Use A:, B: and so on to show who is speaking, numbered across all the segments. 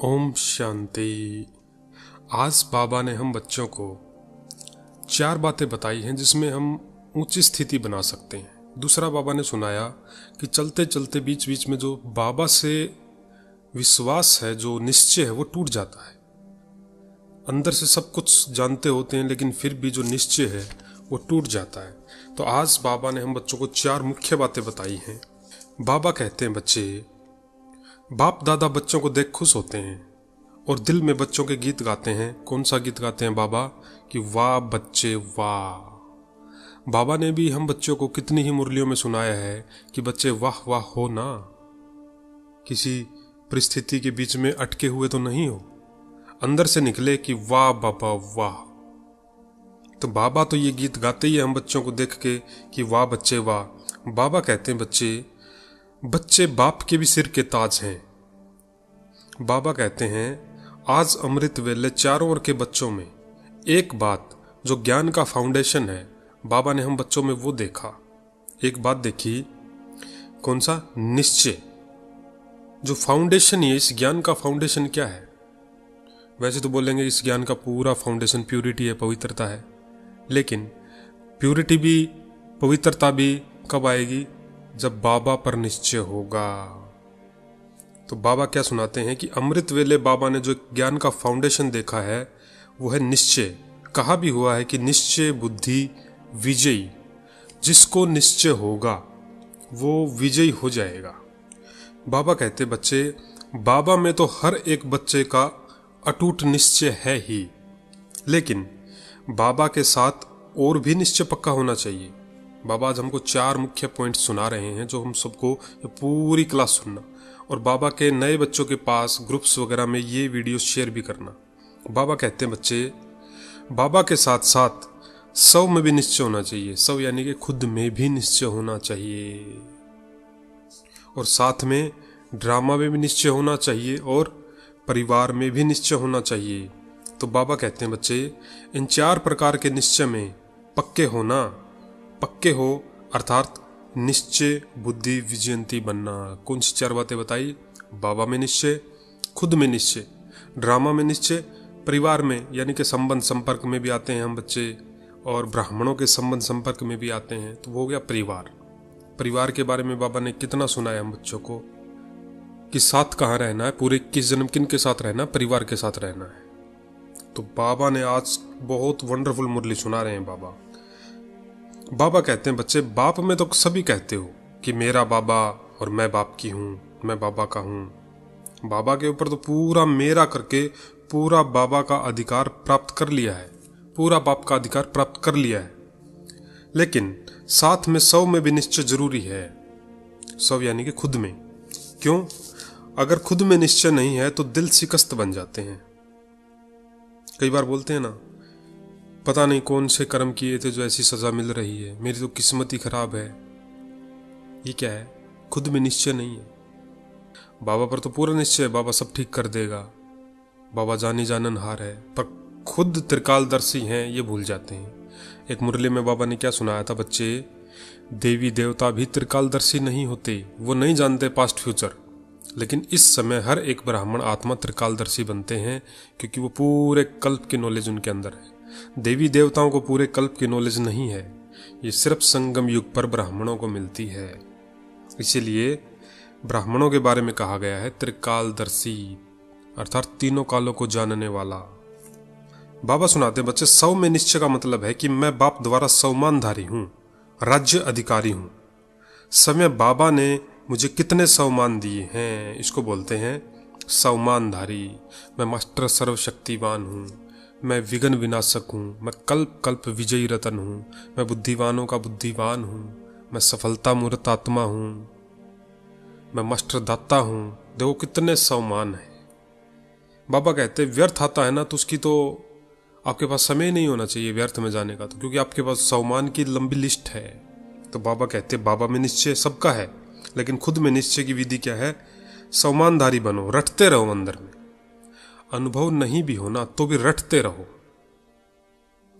A: ओम शांति। आज बाबा ने हम बच्चों को 4 बातें बताई हैं जिसमें हम ऊंची स्थिति बना सकते हैं। दूसरा बाबा ने सुनाया कि चलते चलते बीच बीच में जो बाबा से विश्वास है, जो निश्चय है, वो टूट जाता है। अंदर से सब कुछ जानते होते हैं लेकिन फिर भी जो निश्चय है वो टूट जाता है। तो आज बाबा ने हम बच्चों को 4 मुख्य बातें बताई हैं। बाबा कहते हैं, बच्चे, बाप दादा बच्चों को देख खुश होते हैं और दिल में बच्चों के गीत गाते हैं। कौन सा गीत गाते हैं बाबा? कि वाह बच्चे वाह। बाबा ने भी हम बच्चों को कितनी ही मुरलियों में सुनाया है कि बच्चे वाह वाह हो ना, किसी परिस्थिति के बीच में अटके हुए तो नहीं हो, अंदर से निकले कि वाह बाबा वाह। तो बाबा तो ये गीत गाते ही हम बच्चों को देख के कि वाह बच्चे वाह। बाबा कहते हैं, बच्चे बाप के भी सिर के ताज हैं। बाबा कहते हैं, आज अमृत वेले चारों ओर के बच्चों में एक बात जो ज्ञान का फाउंडेशन है, बाबा ने हम बच्चों में वो देखा। एक बात देखी, कौन सा? निश्चय। जो फाउंडेशन है, इस ज्ञान का फाउंडेशन क्या है? वैसे तो बोलेंगे इस ज्ञान का पूरा फाउंडेशन प्यूरिटी है, पवित्रता है। लेकिन प्यूरिटी भी, पवित्रता भी कब आएगी? जब बाबा पर निश्चय होगा। तो बाबा क्या सुनाते हैं कि अमृत वेले बाबा ने जो ज्ञान का फाउंडेशन देखा है वो है निश्चय। कहा भी हुआ है कि निश्चय बुद्धि विजयी। जिसको निश्चय होगा वो विजयी हो जाएगा। बाबा कहते, बच्चे, बाबा में तो हर एक बच्चे का अटूट निश्चय है ही, लेकिन बाबा के साथ और भी निश्चय पक्का होना चाहिए। बाबा आज हमको 4 मुख्य पॉइंट सुना रहे हैं जो हम सबको पूरी क्लास सुनना, और बाबा के नए बच्चों के पास ग्रुप्स वगैरह में ये वीडियो शेयर भी करना। बाबा कहते हैं, बच्चे, बाबा के साथ साथ सब में भी निश्चय होना चाहिए। सब यानी कि खुद में भी निश्चय होना चाहिए, और साथ में ड्रामा में भी निश्चय होना चाहिए, और परिवार में भी निश्चय होना चाहिए। तो बाबा कहते हैं, बच्चे, इन 4 प्रकार के निश्चय में पक्के हो, अर्थात निश्चय बुद्धि विजयंती बनना। कौन सी 4 बातें बताई? बाबा में निश्चय, खुद में निश्चय, ड्रामा में निश्चय, परिवार में यानी कि संबंध संपर्क में भी आते हैं हम बच्चे, और ब्राह्मणों के संबंध संपर्क में भी आते हैं। तो वो हो गया परिवार के बारे में बाबा ने कितना सुनाया हम बच्चों को कि साथ कहाँ रहना है, पूरे 21 जन्म किन के साथ रहना? परिवार के साथ रहना है। तो बाबा ने आज बहुत वंडरफुल मुरली सुना रहे हैं बाबा कहते हैं, बच्चे, बाप में तो सभी कहते हो कि मेरा बाबा और मैं बाप की हूँ, मैं बाबा का हूँ। बाबा के ऊपर तो पूरा मेरा करके पूरा बाबा का अधिकार प्राप्त कर लिया है, पूरा बाप का अधिकार प्राप्त कर लिया है। लेकिन साथ में सब में भी निश्चय जरूरी है। सब यानी कि खुद में। क्यों? अगर खुद में निश्चय नहीं है तो दिल शिकस्त बन जाते हैं। कई बार बोलते हैं ना, पता नहीं कौन से कर्म किए थे जो ऐसी सजा मिल रही है, मेरी तो किस्मत ही खराब है। ये क्या है? खुद में निश्चय नहीं है। बाबा पर तो पूरा निश्चय है, बाबा सब ठीक कर देगा, बाबा जानी जाननहार है, पर खुद त्रिकालदर्शी हैं ये भूल जाते हैं। एक मुरली में बाबा ने क्या सुनाया था, बच्चे, देवी देवता भी त्रिकालदर्शी नहीं होते, वो नहीं जानते पास्ट फ्यूचर। लेकिन इस समय हर एक ब्राह्मण आत्मा त्रिकालदर्शी बनते हैं, क्योंकि वो पूरे कल्प की नॉलेज उनके अंदर है। देवी देवताओं को पूरे कल्प की नॉलेज नहीं है, ये सिर्फ संगम युग पर ब्राह्मणों को मिलती है। इसीलिए ब्राह्मणों के बारे में कहा गया है त्रिकालदर्शी, अर्थात तीनों कालों को जानने वाला। बाबा सुनाते हैं, बच्चे, सौ में निश्चय का मतलब है कि मैं बाप द्वारा सौमानधारी हूं, राज्य अधिकारी हूं। समय बाबा ने मुझे कितने सौमान दिए हैं, इसको बोलते हैं सौमानधारी। मैं मास्टर सर्वशक्तिवान हूं, मैं विघ्न विनाशक हूँ, मैं कल्प कल्प विजयी रतन हूँ, मैं बुद्धिवानों का बुद्धिवान हूँ, मैं सफलता मूर्त आत्मा हूँ, मैं मास्टर दाता हूँ। देखो कितने सम्मान है। बाबा कहते व्यर्थ आता है ना तो उसकी तो आपके पास समय नहीं होना चाहिए व्यर्थ में जाने का, तो क्योंकि आपके पास सम्मान की लंबी लिस्ट है। तो बाबा कहते बाबा में निश्चय सबका है, लेकिन खुद में निश्चय की विधि क्या है? सम्मानधारी बनो, रटते रहो अंदर में। अनुभव नहीं भी होना तो भी रटते रहो।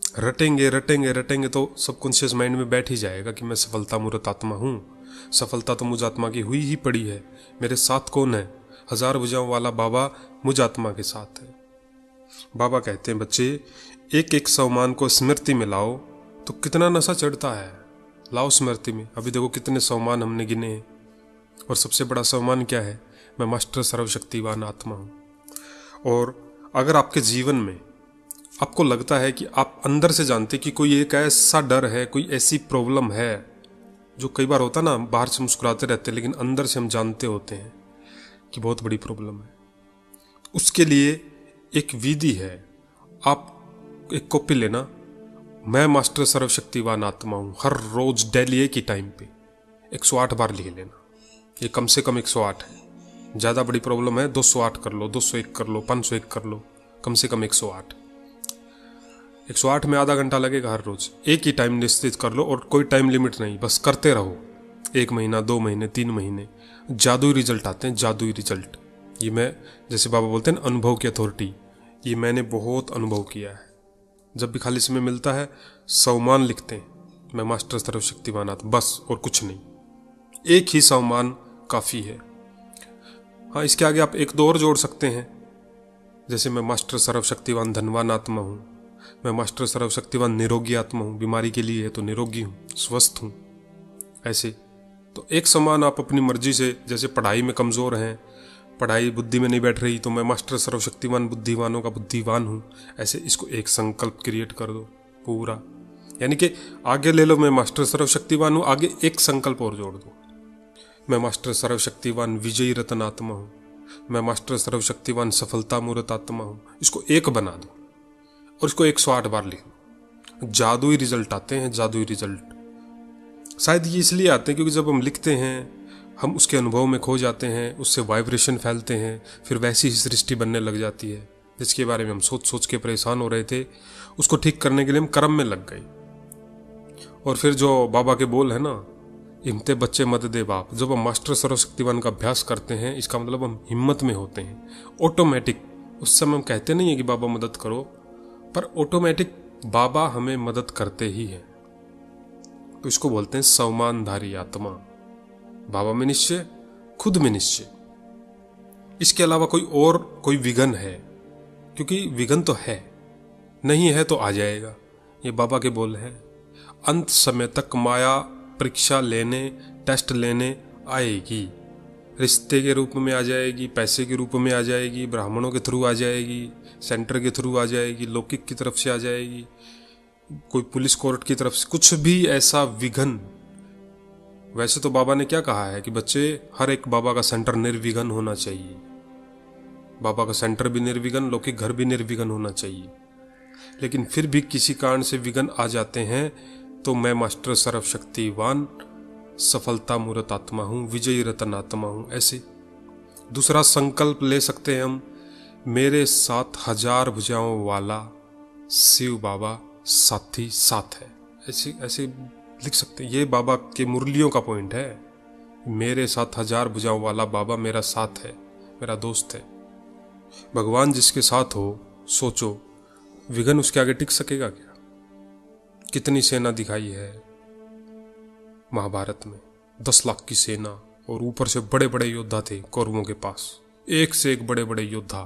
A: रटेंगे रटेंगे रटेंगे तो सबकॉन्शियस माइंड में बैठ ही जाएगा कि मैं सफलता मूर्त आत्मा हूँ। सफलता तो मुझ आत्मा की हुई ही पड़ी है, मेरे साथ कौन है? हजार भुजाओं वाला बाबा मुझ आत्मा के साथ है। बाबा कहते हैं बच्चे, एक एक सवमान को स्मृति में लाओ तो कितना नशा चढ़ता है। लाओ स्मृति में। अभी देखो कितने सवमान हमने गिने हैं, और सबसे बड़ा सवमान क्या है? मैं मास्टर सर्वशक्तिवान आत्मा हूँ। और अगर आपके जीवन में आपको लगता है कि आप अंदर से जानते कि कोई एक ऐसा डर है, कोई ऐसी प्रॉब्लम है, जो कई बार होता ना, बाहर से मुस्कुराते रहते हैं लेकिन अंदर से हम जानते होते हैं कि बहुत बड़ी प्रॉब्लम है, उसके लिए एक विधि है। आप एक कॉपी लेना, मैं मास्टर सर्वशक्तिवान आत्मा हूँ, हर रोज डेली एक ही टाइम पे 108 बार लिख लेना। ये कम से कम 108 है। ज़्यादा बड़ी प्रॉब्लम है 208 कर लो, 201 कर लो, 501 कर लो, कम से कम 108। 108 में आधा घंटा लगेगा हर रोज। एक ही टाइम निश्चित कर लो और कोई टाइम लिमिट नहीं, बस करते रहो। 1 महीना, 2 महीने, 3 महीने, जादुई रिजल्ट आते हैं, जादुई रिजल्ट। ये मैं, जैसे बाबा बोलते हैं ना, अनुभव की अथॉरिटी, ये मैंने बहुत अनुभव किया है। जब भी खाली समय मिलता है सवमान लिखते हैं, मैं मास्टर सर्वशक्तिवान आत्मा, बस और कुछ नहीं। एक ही सवमान काफ़ी है। हाँ, इसके आगे आप एक दो और जोड़ सकते हैं, जैसे मैं मास्टर सर्वशक्तिवान धनवान आत्मा हूँ, मैं मास्टर सर्वशक्तिवान निरोगी आत्मा हूँ, बीमारी के लिए है तो निरोगी हूँ, स्वस्थ हूँ। ऐसे तो एक समान आप अपनी मर्जी से, जैसे पढ़ाई में कमज़ोर हैं, पढ़ाई बुद्धि में नहीं बैठ रही, तो मैं मास्टर सर्वशक्तिवान बुद्धिवानों का बुद्धिवान हूँ, ऐसे इसको एक संकल्प क्रिएट कर दो पूरा। यानी कि आगे ले लो, मैं मास्टर सर्वशक्तिवान हूँ, आगे एक संकल्प और जोड़ दो, मैं मास्टर सर्वशक्तिवान विजयी रतन आत्मा हूँ, मैं मास्टर सर्वशक्तिवान सफलता मूर्त आत्मा हूँ। इसको एक बना दो और इसको 108 बार लिख दो। जादुई रिजल्ट आते हैं, जादुई रिजल्ट। शायद ये इसलिए आते हैं क्योंकि जब हम लिखते हैं हम उसके अनुभव में खो जाते हैं, उससे वाइब्रेशन फैलते हैं, फिर वैसी ही सृष्टि बनने लग जाती है जिसके बारे में हम सोच सोच के परेशान हो रहे थे। उसको ठीक करने के लिए हम कर्म में लग गए। और फिर जो बाबा के बोल है ना, हिम्मते बच्चे मत दे बाप, जब हम मास्टर सर्वशक्तिवान का अभ्यास करते हैं, इसका मतलब हम हिम्मत में होते हैं ऑटोमेटिक। उस समय हम कहते नहीं है कि बाबा मदद करो, पर ऑटोमेटिक बाबा हमें मदद करते ही है। तो इसको बोलते हैं सवमानधारी आत्मा। बाबा में निश्चय, खुद में निश्चय। इसके अलावा कोई विघन है, क्योंकि विघन तो है, नहीं है तो आ जाएगा। ये बाबा के बोल हैं। अंत समय तक माया परीक्षा लेने, टेस्ट लेने आएगी। रिश्ते के रूप में आ जाएगी, पैसे के रूप में आ जाएगी, ब्राह्मणों के थ्रू आ जाएगी, सेंटर के थ्रू आ जाएगी, लौकिक की तरफ से आ जाएगी, कोई पुलिस कोर्ट की तरफ से, कुछ भी ऐसा विघन। वैसे तो बाबा ने क्या कहा है कि बच्चे, हर एक बाबा का सेंटर निर्विघन होना चाहिए। बाबा का सेंटर भी निर्विघन, लौकिक घर भी निर्विघन होना चाहिए। लेकिन फिर भी किसी कारण से विघन आ जाते हैं, तो मैं मास्टर सर्वशक्तिवान सफलता मूर्त आत्मा हूँ, विजयी रतन आत्मा हूँ। ऐसे दूसरा संकल्प ले सकते हैं हम, मेरे साथ 1000 भुजाओं वाला शिव बाबा साथी साथ है। ऐसे लिख सकते हैं। ये बाबा के मुरलियों का पॉइंट है। मेरे साथ 1000 भुजाओं वाला बाबा मेरा साथ है, मेरा दोस्त है। भगवान जिसके साथ हो, सोचो विघन उसके आगे टिक सकेगा क्या? कितनी सेना दिखाई है महाभारत में, 10 लाख की सेना, और ऊपर से बड़े बड़े योद्धा थे कौरवों के पास, एक से एक बड़े बड़े योद्धा।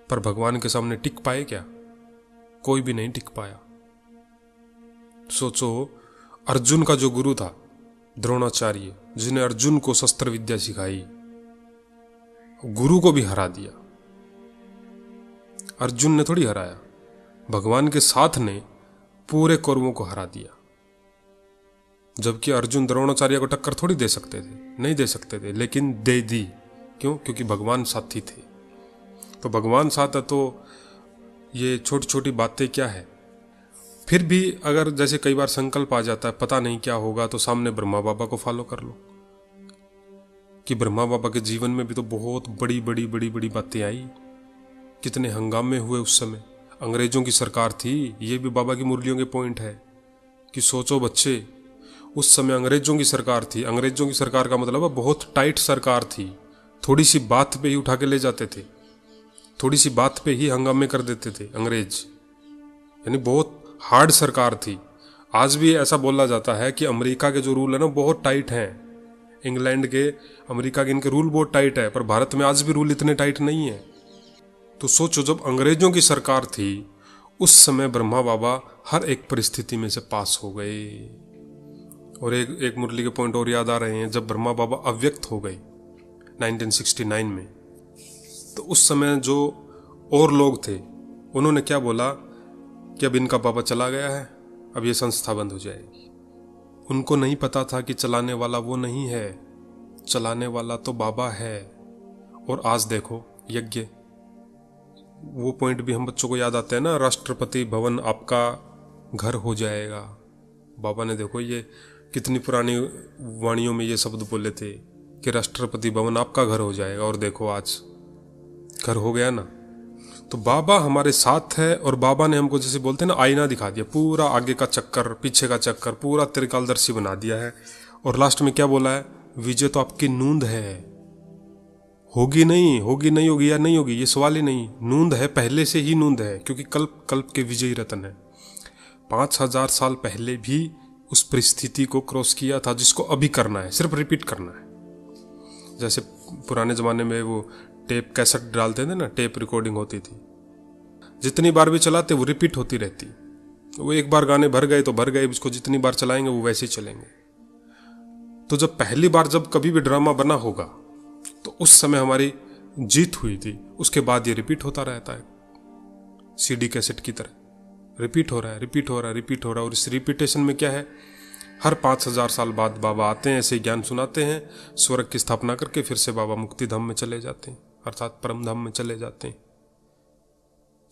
A: पर भगवान के सामने टिक पाए क्या? कोई भी नहीं टिक पाया। सोचो, अर्जुन का जो गुरु था द्रोणाचार्य, जिसने अर्जुन को शस्त्र विद्या सिखाई, गुरु को भी हरा दिया। अर्जुन ने थोड़ी हराया, भगवान के साथ ने पूरे कौरवों को हरा दिया। जबकि अर्जुन द्रोणाचार्य को टक्कर थोड़ी दे सकते थे, नहीं दे सकते थे, लेकिन दे दी। क्यों? क्योंकि भगवान साथी थे। तो भगवान साथ है तो ये छोटी छोटी बातें क्या है। फिर भी अगर जैसे कई बार संकल्प आ जाता है, पता नहीं क्या होगा, तो सामने ब्रह्मा बाबा को फॉलो कर लो कि ब्रह्मा बाबा के जीवन में भी तो बहुत बड़ी बड़ी बड़ी बड़ी बातें आई, कितने हंगामे हुए उस समय, अंग्रेजों की सरकार थी। ये भी बाबा की मुरलियों के पॉइंट है कि सोचो बच्चे, उस समय अंग्रेजों की सरकार थी। अंग्रेजों की सरकार का मतलब है बहुत टाइट सरकार थी, थोड़ी सी बात पे ही उठा के ले जाते थे, थोड़ी सी बात पे ही हंगामे कर देते थे अंग्रेज, यानी बहुत हार्ड सरकार थी। आज भी ऐसा बोला जाता है कि अमेरिका के जो रूल है ना बहुत टाइट हैं, इंग्लैंड के, अमेरिका के, इनके रूल बहुत टाइट है, पर भारत में आज भी रूल इतने टाइट नहीं है। तो सोचो, जब अंग्रेजों की सरकार थी उस समय ब्रह्मा बाबा हर एक परिस्थिति में से पास हो गए। और एक मुरली के पॉइंट और याद आ रहे हैं, जब ब्रह्मा बाबा अव्यक्त हो गए 1969 में, तो उस समय जो और लोग थे उन्होंने क्या बोला कि अब इनका बाबा चला गया है, अब ये संस्था बंद हो जाएगी। उनको नहीं पता था कि चलाने वाला वो नहीं है, चलाने वाला तो बाबा है। और आज देखो यज्ञ, वो पॉइंट भी हम बच्चों को याद आता है ना, राष्ट्रपति भवन आपका घर हो जाएगा। बाबा ने देखो ये कितनी पुरानी वाणियों में ये शब्द बोले थे कि राष्ट्रपति भवन आपका घर हो जाएगा, और देखो आज घर हो गया ना। तो बाबा हमारे साथ है, और बाबा ने हमको जैसे बोलते हैं ना आईना दिखा दिया, पूरा आगे का चक्कर पीछे का चक्कर पूरा त्रिकालदर्शी बना दिया है। और लास्ट में क्या बोला है, विजय तो आपकी नूंद है, होगी नहीं होगी या नहीं होगी ये सवाल ही नहीं, नूंद है, पहले से ही नूंद है, क्योंकि कल्प कल्प के विजयी रतन है। 5000 साल पहले भी उस परिस्थिति को क्रॉस किया था जिसको अभी करना है, सिर्फ रिपीट करना है। जैसे पुराने जमाने में वो टेप कैसेट डालते थे ना, टेप रिकॉर्डिंग होती थी, जितनी बार भी चलाते वो रिपीट होती रहती। वो एक बार गाने भर गए तो भर गए, उसको जितनी बार चलाएंगे वो वैसे ही चलेंगे। तो जब पहली बार जब कभी भी ड्रामा बना होगा तो उस समय हमारी जीत हुई थी, उसके बाद ये रिपीट होता रहता है, सीडी कैसेट की तरह रिपीट हो रहा है, रिपीट हो रहा है, रिपीट हो रहा है। और इस रिपीटेशन में क्या है, हर 5000 साल बाद बाबा आते हैं, ऐसे ज्ञान सुनाते हैं, स्वर्ग की स्थापना करके फिर से बाबा मुक्ति धाम में चले जाते हैं, अर्थात परम धाम में चले जाते हैं।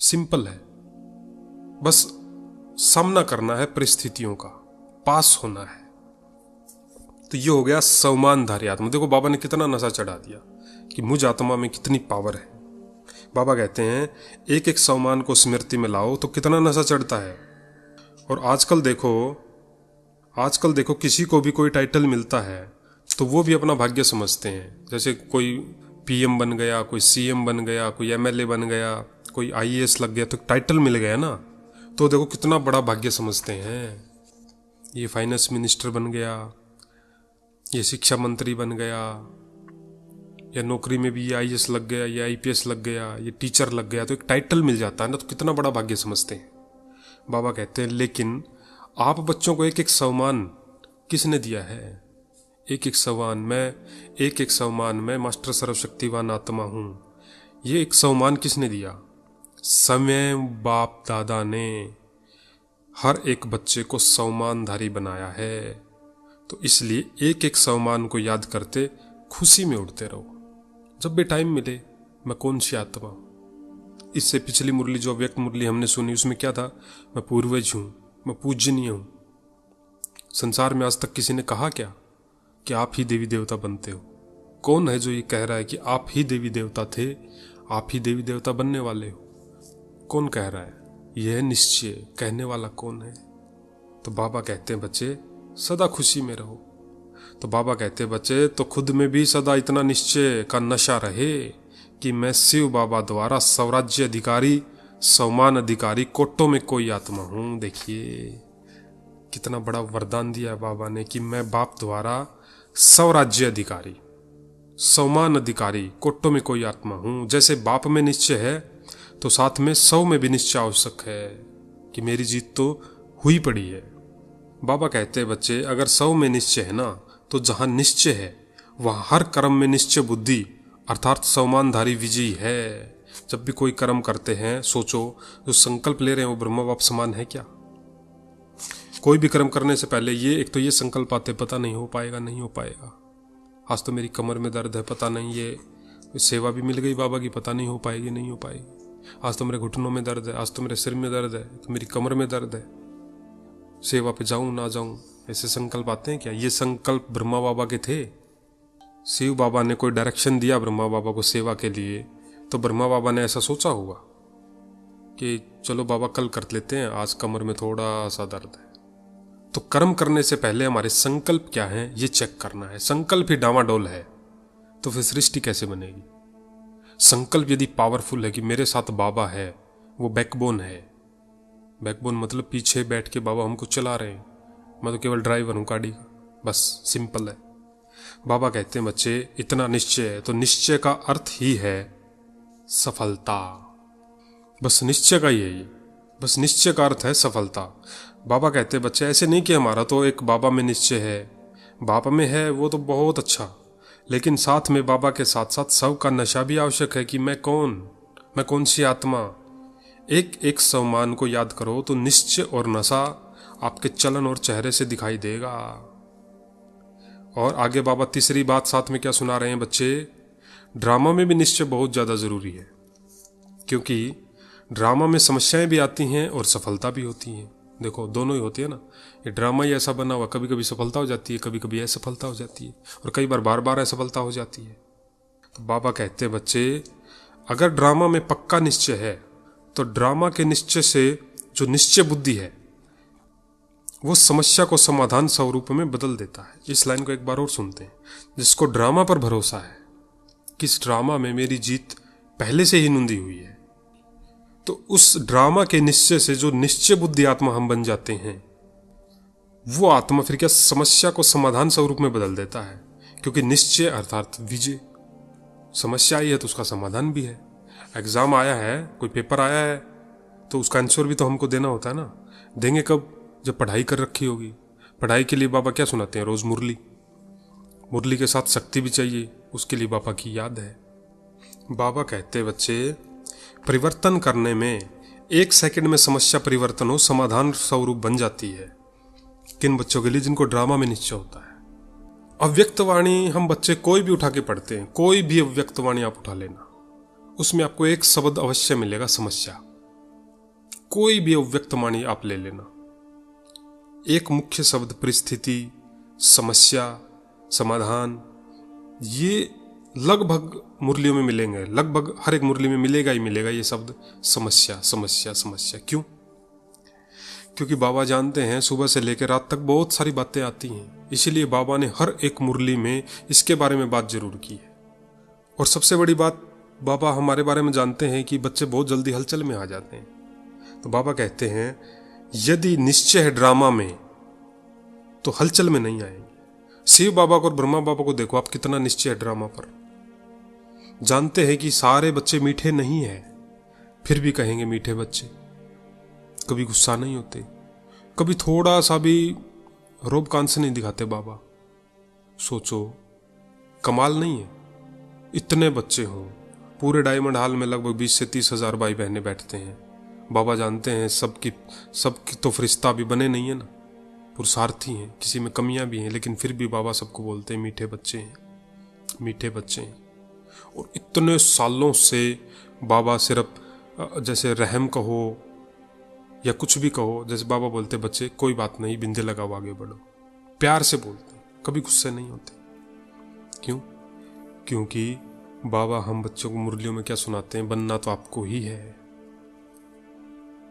A: सिंपल है, बस सामना करना है परिस्थितियों का, पास होना है। तो ये हो गया सवमानधारी आत्मा। देखो बाबा ने कितना नशा चढ़ा दिया कि मुझ आत्मा में कितनी पावर है। बाबा कहते हैं एक एक सवमान को स्मृति में लाओ तो कितना नशा चढ़ता है। और आजकल देखो किसी को भी कोई टाइटल मिलता है तो वो भी अपना भाग्य समझते हैं। जैसे कोई पीएम बन गया, कोई सीएम बन गया, कोई एमएलए बन गया, कोई आईएएस लग गया, तो टाइटल मिल गया ना, तो देखो कितना बड़ा भाग्य समझते हैं। ये फाइनेंस मिनिस्टर बन गया, ये शिक्षा मंत्री बन गया, या नौकरी में भी ये आईएएस लग गया, ये आईपीएस लग गया, ये टीचर लग गया, तो एक टाइटल मिल जाता है ना, तो कितना बड़ा भाग्य समझते हैं। बाबा कहते हैं लेकिन आप बच्चों को एक एक सम्मान किसने दिया है? एक एक सम्मान मैं मास्टर सर्वशक्तिवान आत्मा हूं, ये एक सम्मान किसने दिया? समय बाप दादा ने हर एक बच्चे को सम्मानधारी बनाया है। तो इसलिए एक एक सम्मान को याद करते खुशी में उठते रहो। जब भी टाइम मिले, मैं कौन सी आत्मा हूं। इससे पिछली मुरली जो व्यक्त मुरली हमने सुनी उसमें क्या था, मैं पूर्वज हूं, मैं पूजनीय हूं। संसार में आज तक किसी ने कहा क्या कि आप ही देवी देवता बनते हो? कौन है जो ये कह रहा है कि आप ही देवी देवता थे, आप ही देवी देवता बनने वाले हो? कौन कह रहा है? यह निश्चय कहने वाला कौन है? तो बाबा कहते हैं बच्चे सदा खुशी में रहो। तो बाबा कहते हैं बच्चे तो खुद में भी सदा इतना निश्चय का नशा रहे कि मैं शिव बाबा द्वारा स्वराज्य अधिकारी, सम्मान अधिकारी, कोटों में कोई आत्मा हूं। देखिए कितना बड़ा वरदान दिया बाबा ने कि मैं बाप द्वारा स्वराज्य अधिकारी, सम्मान अधिकारी, कोटों में कोई आत्मा हूं। जैसे बाप में निश्चय है तो साथ में सौ में भी निश्चय आवश्यक है कि मेरी जीत तो हुई पड़ी है। बाबा कहते हैं बच्चे अगर 100 में निश्चय है ना, तो जहां निश्चय है वहां हर कर्म में निश्चय बुद्धि अर्थात सम्मानधारी विजयी है। जब भी कोई कर्म करते हैं सोचो जो संकल्प ले रहे हैं वो ब्रह्म बाप समान है क्या? कोई भी कर्म करने से पहले ये एक तो ये संकल्प आते पता नहीं हो पाएगा, नहीं हो पाएगा, आज तो मेरी कमर में दर्द है, पता नहीं ये सेवा भी मिल गई बाबा की, पता नहीं हो पाएगी, नहीं हो पाएगी, आज तो मेरे घुटनों में दर्द है, आज तो मेरे सिर में दर्द है, तो मेरी कमर में दर्द है, सेवा पे जाऊं ना जाऊं, ऐसे संकल्प आते हैं क्या? ये संकल्प ब्रह्मा बाबा के थे। शिव बाबा ने कोई डायरेक्शन दिया ब्रह्मा बाबा को सेवा के लिए, तो ब्रह्मा बाबा ने ऐसा सोचा होगा कि चलो बाबा कल कर लेते हैं, आज कमर में थोड़ा सा दर्द है। तो कर्म करने से पहले हमारे संकल्प क्या है ये चेक करना है। संकल्प ही डामाडोल है तो फिर सृष्टि कैसे बनेगी? संकल्प यदि पावरफुल है कि मेरे साथ बाबा है, वो बैकबोन है। बैकबोन मतलब पीछे बैठ के बाबा हमको चला रहे हैं, मैं तो केवल ड्राइवर हूं गाड़ी का, बस सिंपल है। बाबा कहते हैं बच्चे इतना निश्चय है, तो निश्चय का अर्थ ही है सफलता। बस निश्चय का ही है ये, बस निश्चय का अर्थ है सफलता। बाबा कहते हैं बच्चे ऐसे नहीं कि हमारा तो एक बाबा में निश्चय है, बाबा में है वो तो बहुत अच्छा, लेकिन साथ में बाबा के साथ साथ सब का नशा भी आवश्यक है कि मैं कौन सी आत्मा। एक एक सम्मान को याद करो तो निश्चय और नशा आपके चलन और चेहरे से दिखाई देगा। और आगे बाबा तीसरी बात साथ में क्या सुना रहे हैं बच्चे, ड्रामा में भी निश्चय बहुत ज़्यादा ज़रूरी है, क्योंकि ड्रामा में समस्याएं भी आती हैं और सफलता भी होती हैं। देखो दोनों ही होती है ना, ये ड्रामा ही ऐसा बना हुआ, कभी कभी सफलता हो जाती है, कभी कभी असफलता हो जाती है, और कई बार बार असफलता हो जाती है। तो बाबा कहते हैं बच्चे अगर ड्रामा में पक्का निश्चय है तो ड्रामा के निश्चय से जो निश्चय बुद्धि है वो समस्या को समाधान स्वरूप में बदल देता है। इस लाइन को एक बार और सुनते हैं। जिसको ड्रामा पर भरोसा है कि इस ड्रामा में मेरी जीत पहले से ही नुंदी हुई है, तो उस ड्रामा के निश्चय से जो निश्चय बुद्धि आत्मा हम बन जाते हैं, वो आत्मा फिर क्या समस्या को समाधान स्वरूप में बदल देता है। क्योंकि निश्चय अर्थात विजय, समस्या आई है तो उसका समाधान भी है। एग्जाम आया है, कोई पेपर आया है, तो उसका आंसर भी तो हमको देना होता है ना। देंगे कब? जब पढ़ाई कर रखी होगी। पढ़ाई के लिए बाबा क्या सुनाते हैं? रोज मुरली के साथ शक्ति भी चाहिए, उसके लिए बाबा की याद है। बाबा कहते हैं बच्चे परिवर्तन करने में 1 सेकंड में समस्या परिवर्तन हो, समाधान स्वरूप बन जाती है। किन बच्चों के लिए? जिनको ड्रामा में निश्चय होता है। अव्यक्त वाणी हम बच्चे कोई भी उठा के पढ़ते हैं, कोई भी अव्यक्त वाणी आप उठा लेना, उसमें आपको एक शब्द अवश्य मिलेगा, समस्या। कोई भी अव्यक्त वाणी आप ले लेना, एक मुख्य शब्द परिस्थिति, समस्या, समाधान, ये लगभग मुरलियों में मिलेंगे, लगभग हर एक मुरली में मिलेगा ही मिलेगा ये शब्द समस्या समस्या समस्या। क्यों? क्योंकि बाबा जानते हैं सुबह से लेकर रात तक बहुत सारी बातें आती हैं, इसीलिए बाबा ने हर एक मुरली में इसके बारे में बात जरूर की है। और सबसे बड़ी बात, बाबा हमारे बारे में जानते हैं कि बच्चे बहुत जल्दी हलचल में आ जाते हैं। तो बाबा कहते हैं यदि निश्चय है ड्रामा में तो हलचल में नहीं आएंगे। शिव बाबा को और ब्रह्मा बाबा को देखो आप, कितना निश्चय है ड्रामा पर। जानते हैं कि सारे बच्चे मीठे नहीं हैं, फिर भी कहेंगे मीठे बच्चे। कभी गुस्सा नहीं होते, कभी थोड़ा सा भी रोब कान से नहीं दिखाते बाबा। सोचो कमाल नहीं है? इतने बच्चे हों, पूरे डायमंड हॉल में लगभग 20 से 30 हजार भाई बहनें बैठते हैं। बाबा जानते हैं सबकी तो फरिश्ता भी बने नहीं है ना, पुरुषार्थी हैं, किसी में कमियां भी हैं, लेकिन फिर भी बाबा सबको बोलते हैं मीठे बच्चे हैं, मीठे बच्चे हैं। और इतने सालों से बाबा सिर्फ जैसे रहम कहो या कुछ भी कहो, जैसे बाबा बोलते बच्चे कोई बात नहीं, बिंदे लगाओ आगे बढ़ो, प्यार से बोलते, कभी गुस्से नहीं होते। क्यों? क्योंकि बाबा हम बच्चों को मुरलियों में क्या सुनाते हैं? बनना तो आपको ही है।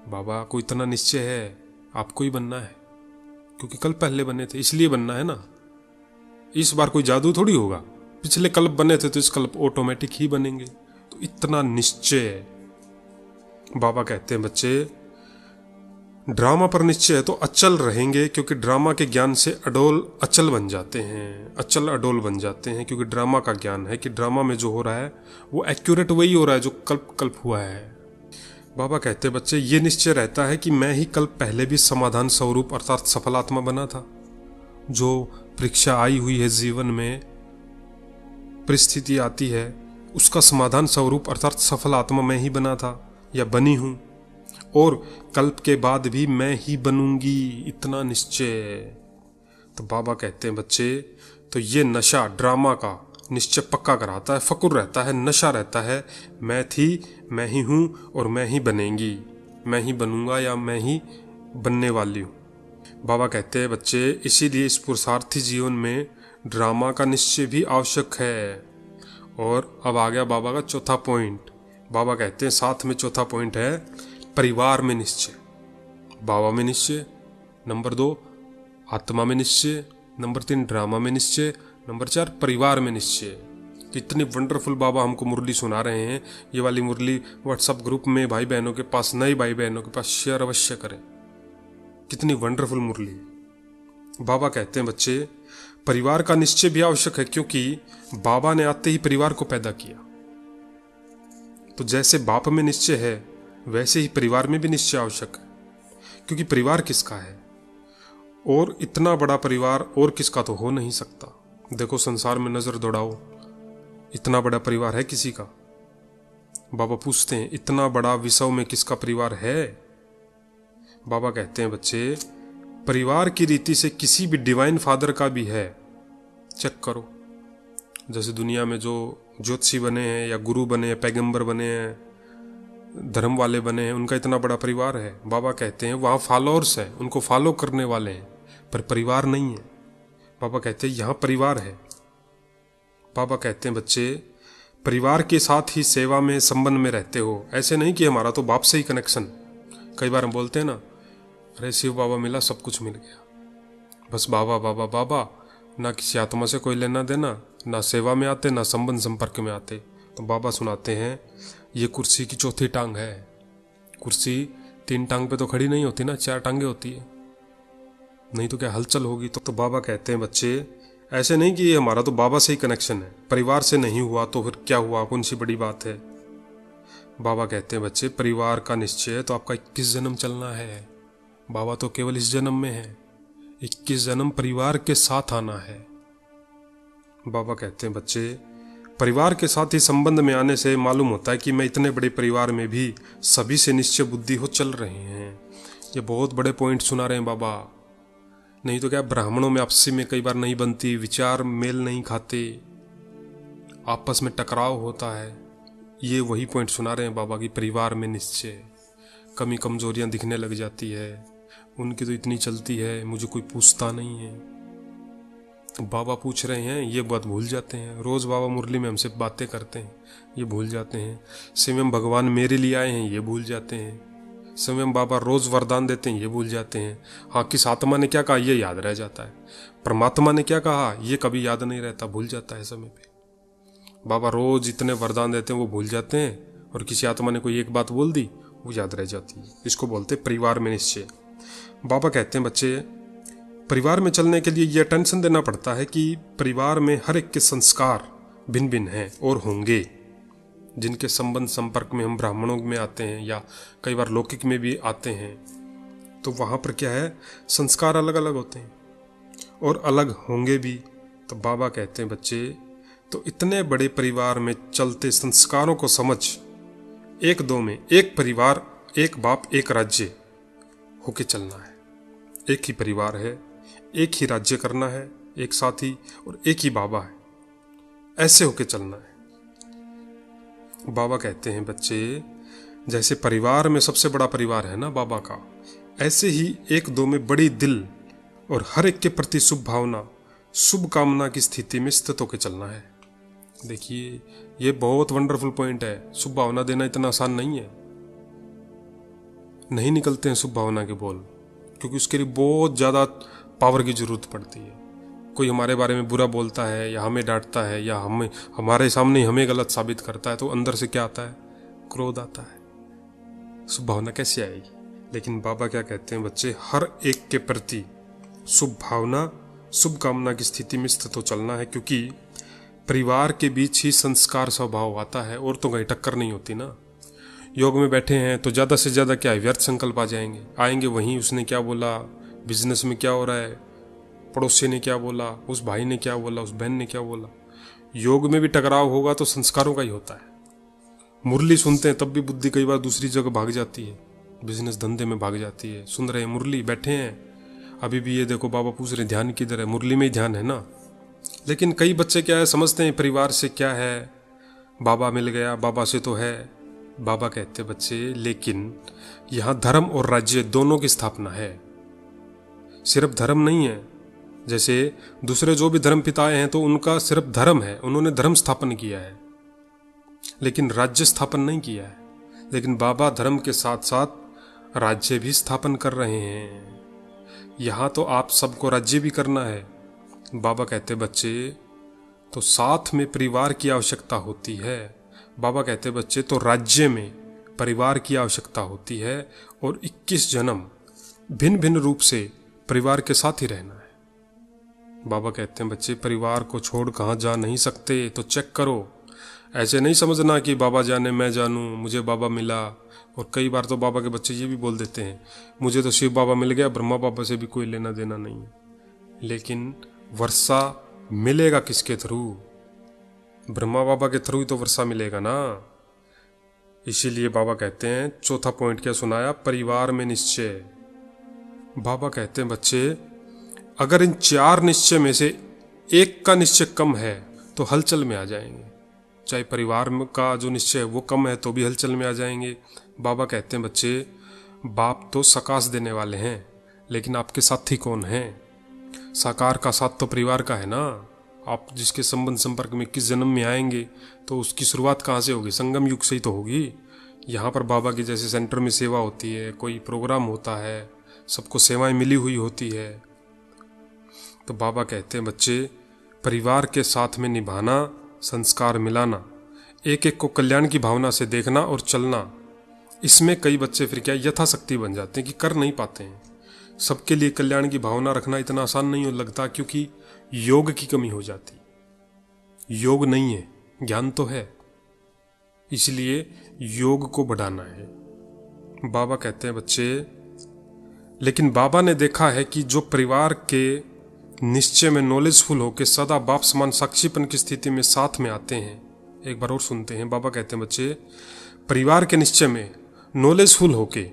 A: बाबा को इतना निश्चय है आपको ही बनना है, क्योंकि कल पहले बने थे इसलिए बनना है ना। इस बार कोई जादू थोड़ी होगा, पिछले कल्प बने थे तो इस कल्प ऑटोमेटिक ही बनेंगे। तो इतना निश्चय है। बाबा कहते हैं बच्चे ड्रामा पर निश्चय है तो अचल रहेंगे, क्योंकि ड्रामा के ज्ञान से अडोल अचल बन जाते हैं, अचल अडोल बन जाते हैं। क्योंकि ड्रामा का ज्ञान है कि ड्रामा में जो हो रहा है वो एक्यूरेट वही हो रहा है जो कल्प हुआ है। बाबा कहते हैं बच्चे ये निश्चय रहता है कि मैं ही कल्प पहले भी समाधान स्वरूप अर्थात सफल आत्मा बना था। जो परीक्षा आई हुई है जीवन में, परिस्थिति आती है, उसका समाधान स्वरूप अर्थात सफल आत्मा मैं ही बना था या बनी हूं, और कल्प के बाद भी मैं ही बनूंगी। इतना निश्चय। तो बाबा कहते हैं बच्चे तो ये नशा ड्रामा का निश्चय पक्का कराता है, फकुर रहता है, नशा रहता है, मैं थी, मैं ही हूं और मैं ही बनेंगी, मैं ही बनूंगा या मैं ही बनने वाली हूं। बाबा कहते हैं बच्चे इसीलिए इस पुरुषार्थी जीवन में ड्रामा का निश्चय भी आवश्यक है। और अब आ गया बाबा का चौथा पॉइंट। बाबा कहते हैं साथ में चौथा पॉइंट है परिवार में निश्चय। बाबा में निश्चय, नंबर 2 आत्मा में निश्चय, नंबर 3 ड्रामा में निश्चय, नंबर 4 परिवार में निश्चय। कितनी वंडरफुल बाबा हमको मुरली सुना रहे हैं। ये वाली मुरली व्हाट्सएप ग्रुप में भाई बहनों के पास, नए भाई बहनों के पास शेयर अवश्य करें। कितनी वंडरफुल मुरली। बाबा कहते हैं बच्चे परिवार का निश्चय भी आवश्यक है, क्योंकि बाबा ने आते ही परिवार को पैदा किया। तो जैसे बाप में निश्चय है वैसे ही परिवार में भी निश्चय आवश्यक है, क्योंकि परिवार किसका है और इतना बड़ा परिवार और किसका तो हो नहीं सकता। देखो संसार में नजर दौड़ाओ, इतना बड़ा परिवार है किसी का? बाबा पूछते हैं इतना बड़ा विश्व में किसका परिवार है? बाबा कहते हैं बच्चे, परिवार की रीति से किसी भी डिवाइन फादर का भी है। चेक करो, जैसे दुनिया में जो ज्योतिषी बने हैं या गुरु बने हैं, पैगंबर बने हैं, धर्म वाले बने हैं, उनका इतना बड़ा परिवार है। बाबा कहते हैं वहाँ फॉलोअर्स हैं, उनको फॉलो करने वाले हैं, पर परिवार नहीं है। बाबा कहते हैं यहाँ परिवार है। बाबा कहते हैं बच्चे, परिवार के साथ ही सेवा में संबंध में रहते हो। ऐसे नहीं कि हमारा तो बाप से ही कनेक्शन। कई बार हम बोलते हैं ना, अरे शिव बाबा मिला सब कुछ मिल गया, बस बाबा बाबा बाबा, ना किसी आत्मा से कोई लेना देना, ना सेवा में आते ना संबंध संपर्क में आते। तो बाबा सुनाते हैं ये कुर्सी की चौथी टांग है। कुर्सी 3 टांग पे तो खड़ी नहीं होती ना, 4 टांगे होती है, नहीं तो क्या हलचल होगी। तो बाबा कहते हैं बच्चे, ऐसे नहीं कि ये हमारा तो बाबा से ही कनेक्शन है, परिवार से नहीं हुआ तो फिर क्या हुआ, कौन सी बड़ी बात है। बाबा कहते हैं बच्चे, परिवार का निश्चय है तो आपका 21 जन्म चलना है। बाबा तो केवल इस जन्म में है, 21 जन्म परिवार के साथ आना है। बाबा कहते हैं बच्चे, परिवार के साथ ही संबंध में आने से मालूम होता है कि मैं इतने बड़े परिवार में भी सभी से निश्चय बुद्धि हो चल रहे हैं। ये बहुत बड़े पॉइंट सुना रहे हैं बाबा। नहीं तो क्या, ब्राह्मणों में आपसी में कई बार नहीं बनती, विचार मेल नहीं खाते, आपस में टकराव होता है। ये वही पॉइंट सुना रहे हैं बाबा की परिवार में निश्चय। कमी कमजोरियां दिखने लग जाती है, उनकी तो इतनी चलती है, मुझे कोई पूछता नहीं है। बाबा पूछ रहे हैं ये बात भूल जाते हैं। रोज बाबा मुरली में हमसे बातें करते हैं, ये भूल जाते हैं। स्वयं भगवान मेरे लिए आए हैं, ये भूल जाते हैं। स्वयं बाबा रोज वरदान देते हैं, ये भूल जाते हैं। हाँ, किस आत्मा ने क्या कहा ये याद रह जाता है, परमात्मा ने क्या कहा ये कभी याद नहीं रहता, भूल जाता है समय पे। बाबा रोज इतने वरदान देते हैं वो भूल जाते हैं, और किसी आत्मा ने कोई एक बात बोल दी वो याद रह जाती है। इसको बोलते परिवार में निश्चय। बाबा कहते हैं बच्चे, परिवार में चलने के लिए यह टेंशन देना पड़ता है कि परिवार में हर एक के संस्कार भिन्न भिन्न हैं और होंगे। जिनके संबंध संपर्क में हम ब्राह्मणों में आते हैं या कई बार लौकिक में भी आते हैं, तो वहाँ पर क्या है, संस्कार अलग अलग होते हैं और अलग होंगे भी। तो बाबा कहते हैं बच्चे, तो इतने बड़े परिवार में चलते संस्कारों को समझ, एक दो में एक परिवार, एक बाप, एक राज्य होके चलना है। एक ही परिवार है, एक ही राज्य करना है, एक साथी और एक ही बाबा है, ऐसे होके चलना है। बाबा कहते हैं बच्चे, जैसे परिवार में सबसे बड़ा परिवार है ना बाबा का, ऐसे ही एक दो में बड़ी दिल और हर एक के प्रति शुभ भावना, शुभ कामना की स्थिति में स्थित होकर चलना है। देखिए ये बहुत वंडरफुल पॉइंट है। शुभ भावना देना इतना आसान नहीं है, नहीं निकलते हैं शुभ भावना के बोल, क्योंकि उसके लिए बहुत ज़्यादा पावर की जरूरत पड़ती है। कोई हमारे बारे में बुरा बोलता है या हमें डांटता है या हमारे सामने हमें गलत साबित करता है, तो अंदर से क्या आता है, क्रोध आता है। शुभ भावना कैसे आएगी? लेकिन बाबा क्या कहते हैं बच्चे, हर एक के प्रति शुभ भावना, शुभ कामना की स्थिति में स्थित हो चलना है, क्योंकि परिवार के बीच ही संस्कार स्वभाव आता है, और तो कहीं टक्कर नहीं होती ना। योग में बैठे हैं तो ज़्यादा से ज़्यादा क्या है, व्यर्थ संकल्प आ जाएंगे, आएंगे वहीं उसने क्या बोला, बिजनेस में क्या हो रहा है, पड़ोसी ने क्या बोला, उस भाई ने क्या बोला, उस बहन ने क्या बोला। योग में भी टकराव होगा तो संस्कारों का ही होता है। मुरली सुनते हैं तब भी बुद्धि कई बार दूसरी जगह भाग जाती है, बिजनेस धंधे में भाग जाती है। सुन रहे हैं मुरली, बैठे हैं, अभी भी ये देखो बाबा पूछ रहे ध्यान किधर है, मुरली में ही ध्यान है ना। लेकिन कई बच्चे क्या है, समझते हैं परिवार से क्या है, बाबा मिल गया, बाबा से तो है। बाबा कहते बच्चे, लेकिन यहाँ धर्म और राज्य दोनों की स्थापना है, सिर्फ धर्म नहीं है। जैसे दूसरे जो भी धर्म पिता हैं तो उनका सिर्फ धर्म है, उन्होंने धर्म स्थापन किया है, लेकिन राज्य स्थापन नहीं किया है। लेकिन बाबा धर्म के साथ साथ राज्य भी स्थापन कर रहे हैं। यहाँ तो आप सबको राज्य भी करना है। बाबा कहते बच्चे, तो साथ में परिवार की आवश्यकता होती है। बाबा कहते बच्चे, तो राज्य में परिवार की आवश्यकता होती है, और 21 जन्म भिन्न भिन्न रूप से परिवार के साथ ही रहना है। बाबा कहते हैं बच्चे परिवार को छोड़ कहाँ जा नहीं सकते, तो चेक करो। ऐसे नहीं समझना कि बाबा जाने मैं जानूं, मुझे बाबा मिला। और कई बार तो बाबा के बच्चे ये भी बोल देते हैं मुझे तो शिव बाबा मिल गया, ब्रह्मा बाबा से भी कोई लेना देना नहीं है। लेकिन वर्षा मिलेगा किसके थ्रू? ब्रह्मा बाबा के थ्रू ही तो वर्षा मिलेगा ना। इसीलिए बाबा कहते हैं चौथा पॉइंट क्या सुनाया, परिवार में निश्चय। बाबा कहते हैं बच्चे अगर इन 4 निश्चय में से एक का निश्चय कम है तो हलचल में आ जाएंगे। चाहे परिवार का जो निश्चय है वो कम है तो भी हलचल में आ जाएंगे। बाबा कहते हैं बच्चे बाप तो सकाश देने वाले हैं, लेकिन आपके साथी कौन हैं? साकार का साथ तो परिवार का है ना। आप जिसके संबंध संपर्क में किस जन्म में आएंगे तो उसकी शुरुआत कहाँ से होगी? संगम युग से ही तो होगी। यहाँ पर बाबा की जैसे सेंटर में सेवा होती है, कोई प्रोग्राम होता है, सबको सेवाएं मिली हुई होती है। तो बाबा कहते हैं बच्चे परिवार के साथ में निभाना, संस्कार मिलाना, एक एक को कल्याण की भावना से देखना और चलना, इसमें कई बच्चे फिर क्या यथाशक्ति बन जाते हैं कि कर नहीं पाते हैं। सबके लिए कल्याण की भावना रखना इतना आसान नहीं हो लगता, क्योंकि योग की कमी हो जाती। योग नहीं है, ज्ञान तो है, इसलिए योग को बढ़ाना है। बाबा कहते हैं बच्चे लेकिन बाबा ने देखा है कि जो परिवार के निश्चय में नॉलेजफुल होकर सदा बाप समान साक्षीपन की स्थिति में साथ में आते हैं। एक बार और सुनते हैं। बाबा कहते हैं बच्चे परिवार के निश्चय में नॉलेजफुल होके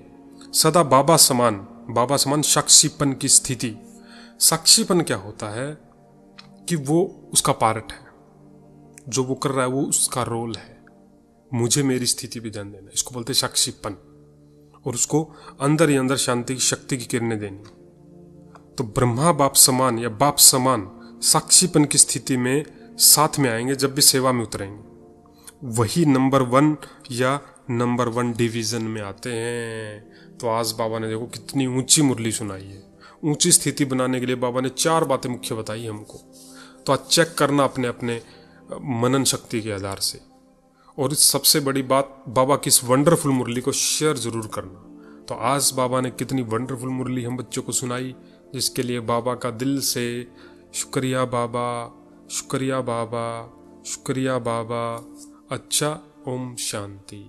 A: सदा बाबा समान साक्षीपन की स्थिति। साक्षीपन क्या होता है कि वो उसका पार्ट है, जो वो कर रहा है वो उसका रोल है, मुझे मेरी स्थिति पे ध्यान देना, इसको बोलते हैं साक्षीपन। और उसको अंदर ही अंदर शांति की शक्ति की किरणें देनी। तो ब्रह्मा बाप समान या बाप समान साक्षीपन की स्थिति में साथ में आएंगे जब भी सेवा में उतरेंगे, वही नंबर 1 या नंबर 1 डिवीजन में आते हैं। तो आज बाबा ने देखो कितनी ऊंची मुरली सुनाई है। ऊंची स्थिति बनाने के लिए बाबा ने 4 बातें मुख्य बताई हमको। तो आज चेक करना अपने अपने मनन शक्ति के आधार से। और सबसे बड़ी बात, बाबा की इस वंडरफुल मुरली को शेयर जरूर करना। तो आज बाबा ने कितनी वंडरफुल मुरली हम बच्चों को सुनाई, जिसके लिए बाबा का दिल से शुक्रिया बाबा, शुक्रिया बाबा, शुक्रिया बाबा। अच्छा, ओम शांति।